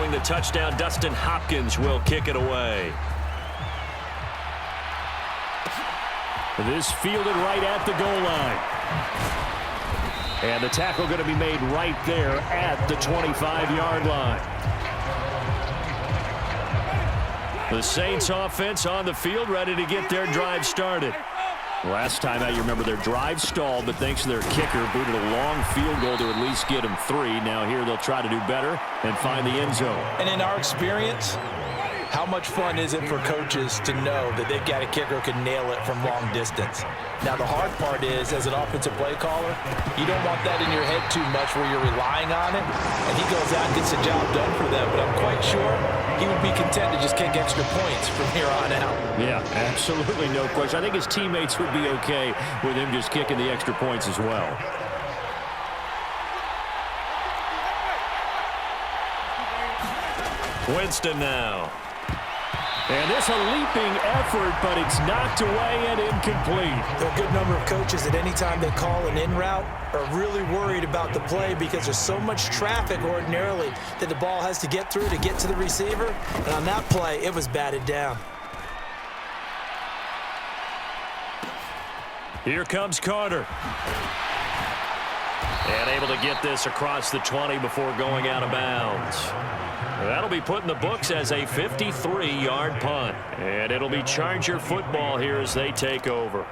scoring the touchdown. Dustin Hopkins will kick it away. This fielded right at the goal line. And the tackle going to be made right there at the 25-yard line. The Saints offense on the field, ready to get their drive started. Last time out, you remember their drive stalled, but thanks to their kicker, booted a long field goal to at least get them 3. Now here they'll try to do better and find the end zone. And in our experience, how much fun is it for coaches to know that they've got a kicker who can nail it from long distance? Now, the hard part is, as an offensive play caller, you don't want that in your head too much where you're relying on it, and he goes out and gets the job done for them. But I'm quite sure he would be content to just kick extra points from here on out. Yeah, absolutely no question. I think his teammates would be okay with him just kicking the extra points as well. Winston now. And this a leaping effort, but it's knocked away and incomplete. There are a good number of coaches that any time they call an in route are really worried about the play because there's so much traffic ordinarily that the ball has to get through to get to the receiver. And on that play, it was batted down. Here comes Carter. And able to get this across the 20 before going out of bounds. That'll be put in the books as a 53-yard punt. And it'll be Charger football here as they take over.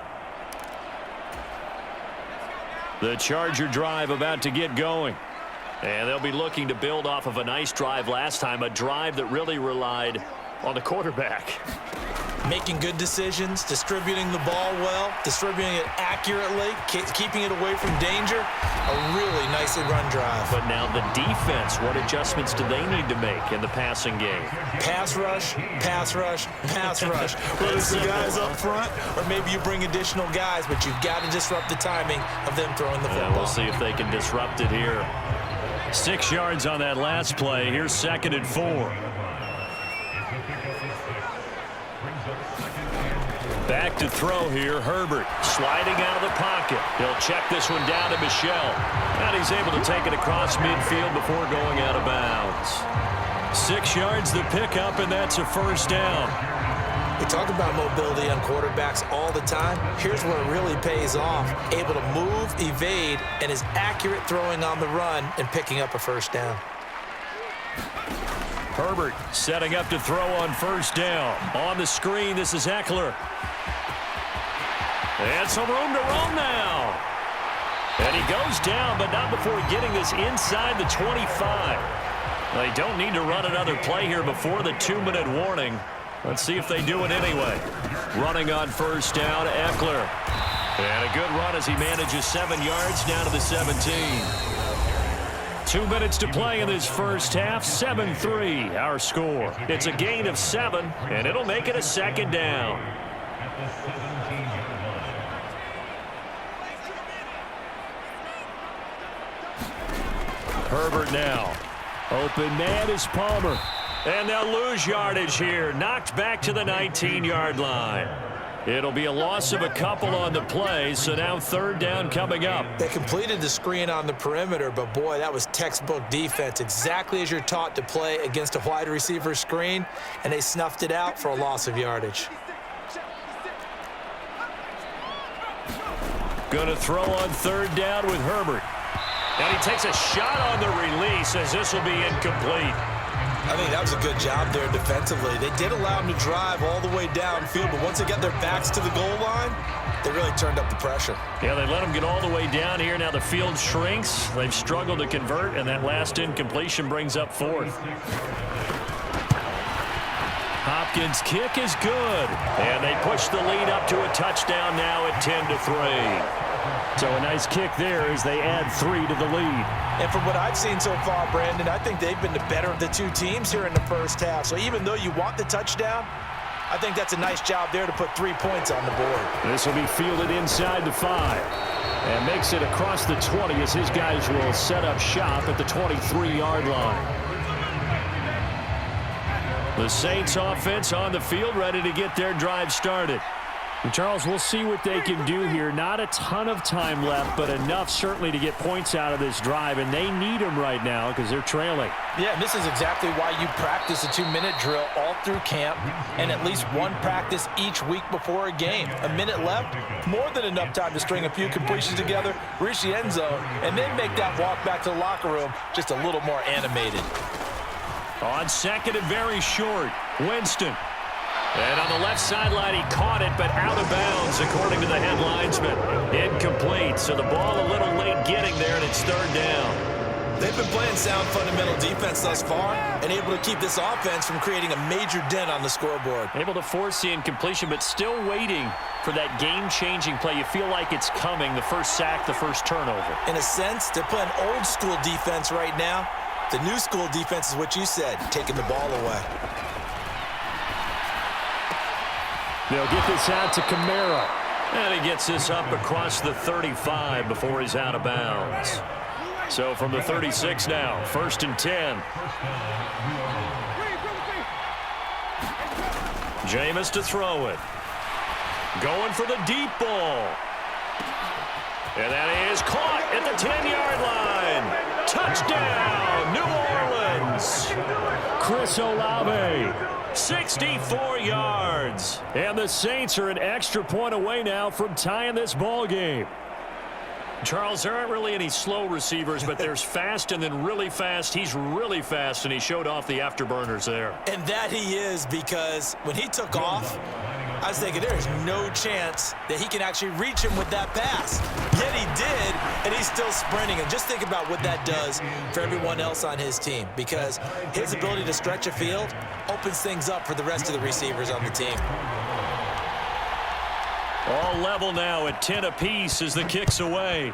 The Charger drive about to get going. And they'll be looking to build off of a nice drive last time, a drive that really relied on the quarterback. Making good decisions, distributing the ball well, distributing it accurately, keeping it away from danger. A really nicely run drive. But now the defense, what adjustments do they need to make in the passing game? Pass rush, pass rush, pass rush. Whether it's the guys up front or maybe you bring additional guys, but you've got to disrupt the timing of them throwing the football. We'll see if they can disrupt it here. 6 yards on that last play. Here's 2nd and 4. Back to throw here, Herbert sliding out of the pocket. He'll check this one down to Michel. And he's able to take it across midfield before going out of bounds. 6 yards the pickup, and that's a first down. We talk about mobility on quarterbacks all the time. Here's where it really pays off. Able to move, evade, and is accurate throwing on the run and picking up a first down. Herbert setting up to throw on first down. On the screen, this is Eckler. And some room to roam now. And he goes down, but not before getting this inside the 25. They don't need to run another play here before the 2-minute warning. Let's see if they do it anyway. Running on first down, Eckler. And a good run as he manages 7 yards down to the 17. 2 minutes to play in this first half. 7-3 our score. It's a gain of 7, and it'll make it a 2nd down. Herbert now. Open man is Palmer. And they'll lose yardage here. Knocked back to the 19-yard line. It'll be a loss of a couple on the play, so now 3rd down coming up. They completed the screen on the perimeter, but boy, that was textbook defense. Exactly as you're taught to play against a wide receiver screen, and they snuffed it out for a loss of yardage. Going to throw on 3rd down with Herbert. And he takes a shot on the release as this will be incomplete. I think that was a good job there defensively. They did allow him to drive all the way downfield, but once they got their backs to the goal line, they really turned up the pressure. Yeah, they let him get all the way down here. Now the field shrinks. They've struggled to convert, and that last incompletion brings up 4th. Hopkins' kick is good. And they push the lead up to a touchdown now at 10-3. So a nice kick there as they add 3 to the lead. And from what I've seen so far, Brandon, I think they've been the better of the two teams here in the first half. So even though you want the touchdown, I think that's a nice job there to put 3 points on the board. This will be fielded inside the 5. And makes it across the 20 as his guys will set up shop at the 23-yard line. The Saints offense on the field ready to get their drive started. Charles, we'll see what they can do here. Not a ton of time left, but enough certainly to get points out of this drive, and they need them right now because they're trailing. Yeah, and this is exactly why you practice a 2-minute drill all through camp and at least one practice each week before a game. A minute left, more than enough time to string a few completions together, reach the end zone, and then make that walk back to the locker room just a little more animated. On second and very short, Winston. And on the left sideline, he caught it, but out of bounds, according to the head linesman. Incomplete, so the ball a little late getting there, and it's third down. They've been playing sound fundamental defense thus far and able to keep this offense from creating a major dent on the scoreboard. Able to force the incompletion, but still waiting for that game-changing play. You feel like it's coming, the first sack, the first turnover. In a sense, they're playing old-school defense right now. The new-school defense is what you said, taking the ball away. They'll get this out to Kamara. And he gets this up across the 35 before he's out of bounds. So from the 36 now, 1st and 10. Jameis to throw it. Going for the deep ball. And that is caught at the 10-yard line. Touchdown, New Orleans. Chris Olave, 64 yards. And the Saints are an extra point away now from tying this ball game. Charles, there aren't really any slow receivers, but there's fast and then really fast. He's really fast, and he showed off the afterburners there. And that he is, because when he took off, I was thinking there's no chance that he can actually reach him with that pass. Yet he did, and he's still sprinting. And just think about what that does for everyone else on his team, because his ability to stretch a field opens things up for the rest of the receivers on the team. All level now at 10 apiece as the kick's away.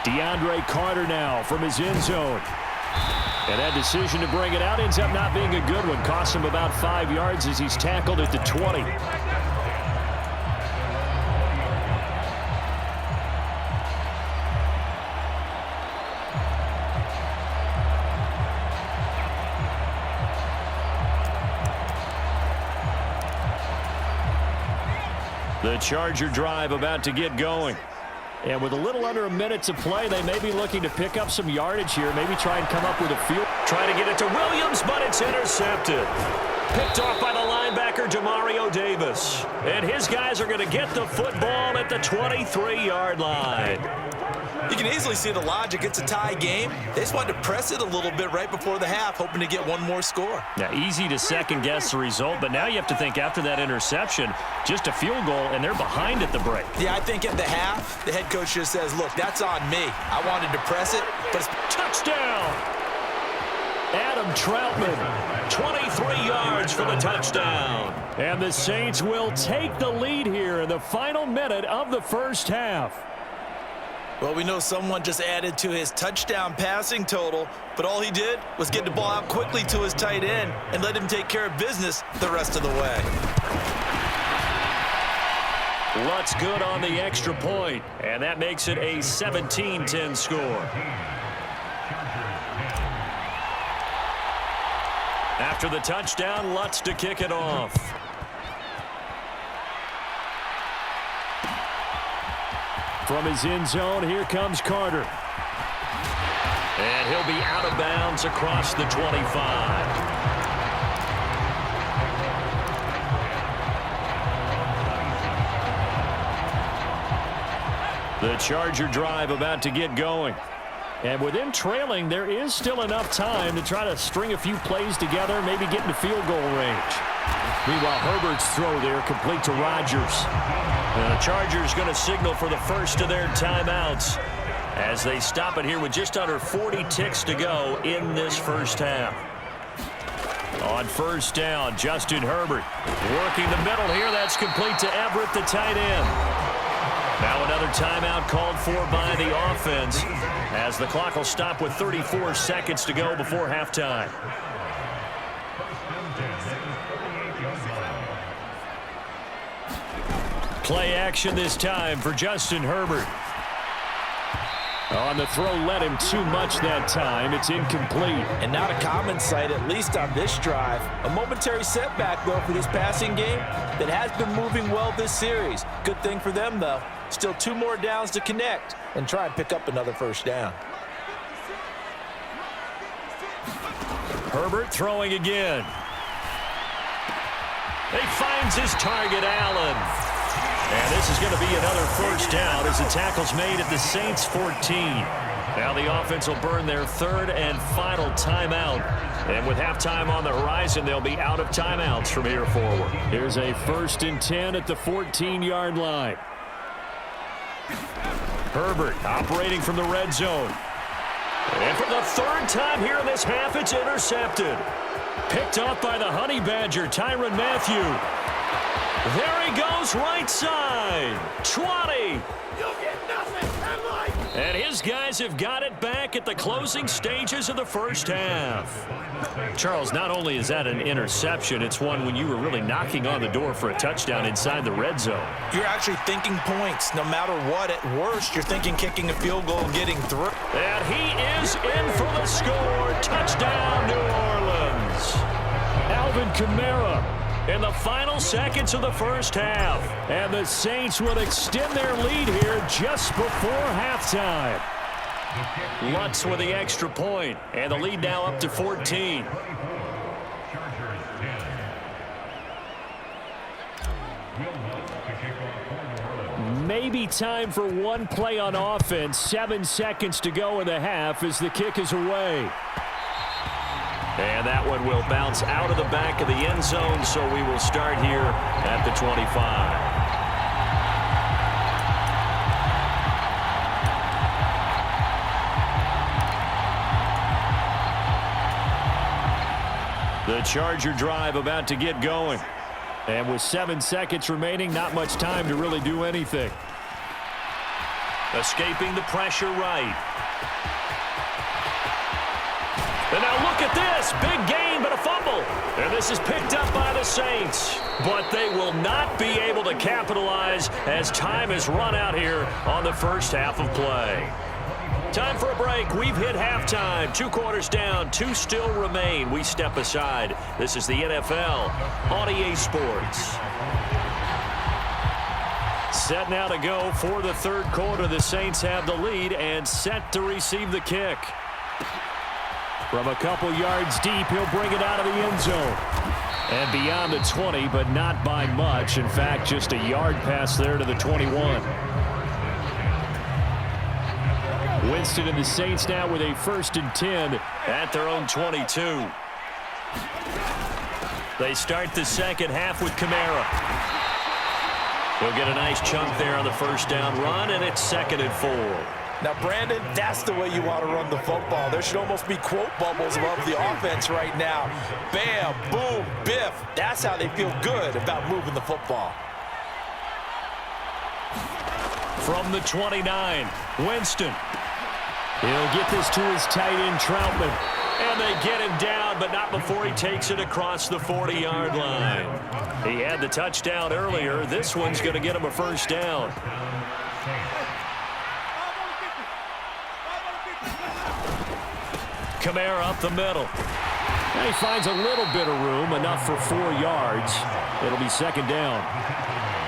DeAndre Carter now from his end zone. And that decision to bring it out ends up not being a good one. Costs him about 5 yards as he's tackled at the 20. The Charger drive about to get going. And with a little under a minute to play, they may be looking to pick up some yardage here. Maybe try and come up with a field. Trying to get it to Williams, but it's intercepted. Picked off by the linebacker, Demario Davis. And his guys are going to get the football at the 23-yard line. You can easily see the logic. It's a tie game. They just wanted to press it a little bit right before the half, hoping to get one more score. Now, easy to second-guess the result, but now you have to think after that interception, just a field goal, and they're behind at the break. Yeah, I think at the half, the head coach just says, look, that's on me. I wanted to press it, but it's... Touchdown! Adam Troutman, 23 yards for the touchdown. And the Saints will take the lead here in the final minute of the first half. Well, we know someone just added to his touchdown passing total, but all he did was get the ball out quickly to his tight end and let him take care of business the rest of the way. Lutz good on the extra point, and that makes it a 17-10 score. After the touchdown, Lutz to kick it off. From his end zone, here comes Carter. And he'll be out of bounds across the 25. The Charger drive about to get going. And with them trailing, there is still enough time to try to string a few plays together, maybe get into field goal range. Meanwhile, Herbert's throw there complete to Rodgers. And the Chargers going to signal for the first of their timeouts as they stop it here with just under 40 ticks to go in this first half. On first down, Justin Herbert working the middle here. That's complete to Everett, the tight end. Now another timeout called for by the offense as the clock will stop with 34 seconds to go before halftime. Play action this time for Justin Herbert. On the throw, led him too much that time. It's incomplete. And not a common sight, at least on this drive. A momentary setback, though, for this passing game that has been moving well this series. Good thing for them, though. Still 2 more downs to connect and try and pick up another first down. Herbert throwing again. He finds his target, Allen. And this is going to be another first down as the tackle's made at the Saints 14. Now the offense will burn their 3rd and final timeout. And with halftime on the horizon, they'll be out of timeouts from here forward. Here's a 1st and 10 at the 14-yard line. Herbert operating from the red zone. And for the 3rd time here in this half, it's intercepted. Picked off by the Honey Badger, Tyrann Mathieu. There he goes, right side. 20. And his guys have got it back at the closing stages of the first half. Charles, not only is that an interception, it's one when you were really knocking on the door for a touchdown inside the red zone. You're actually thinking points. No matter what, at worst, you're thinking kicking a field goal and getting through. And he is in for the score. Touchdown, New Orleans. Alvin Kamara in the final seconds of the first half. And the Saints will extend their lead here just before halftime. Lutz with the extra point, and the lead now up to 14. Maybe time for one play on offense. 7 seconds to go in the half as the kick is away. And that one will bounce out of the back of the end zone, so we will start here at the 25. The Charger drive about to get going. And with 7 seconds remaining, not much time to really do anything. Escaping the pressure right. And now look at this. Big gain, but a fumble. And this is picked up by the Saints. But they will not be able to capitalize as time has run out here on the first half of play. Time for a break. We've hit halftime. 2 quarters down. 2 still remain. We step aside. This is the NFL on EA Sports. Set now to go for the 3rd quarter. The Saints have the lead and set to receive the kick. From a couple yards deep, he'll bring it out of the end zone. And beyond the 20, but not by much. In fact, just a yard pass there to the 21. Winston and the Saints now with a 1st and 10 at their own 22. They start the second half with Kamara. He'll get a nice chunk there on the first down run, and it's 2nd and 4. Now, Brandon, that's the way you want to run the football. There should almost be quote bubbles above the offense right now. Bam, boom, biff. That's how they feel good about moving the football. From the 29, Winston. He'll get this to his tight end, Troutman. And they get him down, but not before he takes it across the 40-yard line. He had the touchdown earlier. This one's going to get him a first down. Kamara up the middle. And he finds a little bit of room, enough for 4 yards. It'll be 2nd down.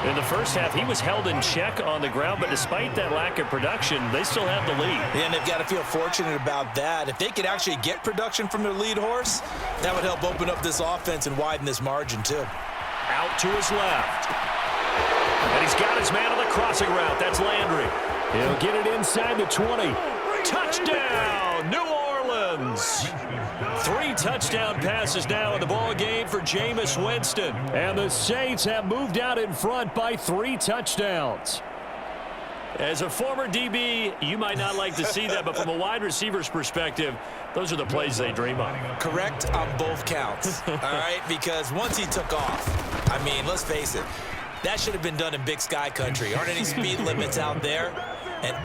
In the first half, he was held in check on the ground, but despite that lack of production, they still have the lead. And they've got to feel fortunate about that. If they could actually get production from their lead horse, that would help open up this offense and widen this margin, too. Out to his left. And he's got his man on the crossing route. That's Landry. He'll get it inside the 20. Touchdown, New Orleans. 3 touchdown passes now in the ball game for Jameis Winston. And the Saints have moved out in front by 3 touchdowns. As a former DB, you might not like to see that, but from a wide receiver's perspective, those are the plays they dream of. Correct on both counts, all right? Because once he took off, I mean, let's face it, that should have been done in Big Sky Country. Aren't any speed limits out there? And